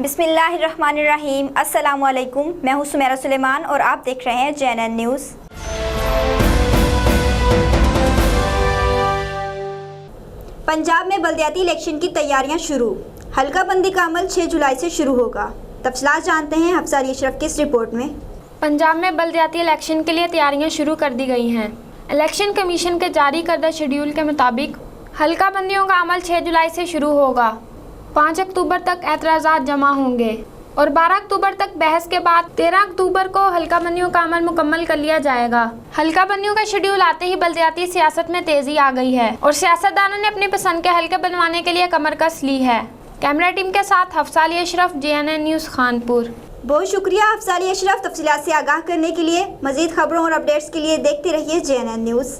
बिस्मिल्लाहिर्रहमानिर्रहीम। अस्सलामुअलैकुम। मैं हूं सुमेरा सुलेमान और आप देख रहे हैं JNN न्यूज़। पंजाब में बल्दियाती इलेक्शन की तैयारियां शुरू। हल्का बंदी का अमल 6 जुलाई से शुरू होगा। तफसीलात जानते हैं हफ्सा अली अशरफ की इस रिपोर्ट में। पंजाब में बल्दियाती इलेक्शन के लिए तैयारियां शुरू कर दी गई हैं। इलेक्शन कमीशन के जारी करदा शेड्यूल के मुताबिक हल्का बंदियों का अमल 6 जुलाई से शुरू होगा। 5 अक्टूबर तक एतराज़ात जमा होंगे और 12 अक्टूबर तक बहस के बाद 13 अक्टूबर को हल्का बंदियों का अमल मुकम्मल कर लिया जाएगा। हल्का बंदियों का शेड्यूल आते ही बल्दियाती सियासत में तेज़ी आ गई है और सियासतदानों ने अपनी पसंद के हल्के बनवाने के लिए कमर कस ली है। कैमरा टीम के साथ हफ्सा अली अशरफ, JNN न्यूज़ खानपुर। बहुत शुक्रिया हफ्सा अली अशरफ। तफसीलात से आगाह करने के लिए। मज़ीद खबरों और अपडेट्स के लिए देखते रहिए JNN न्यूज़।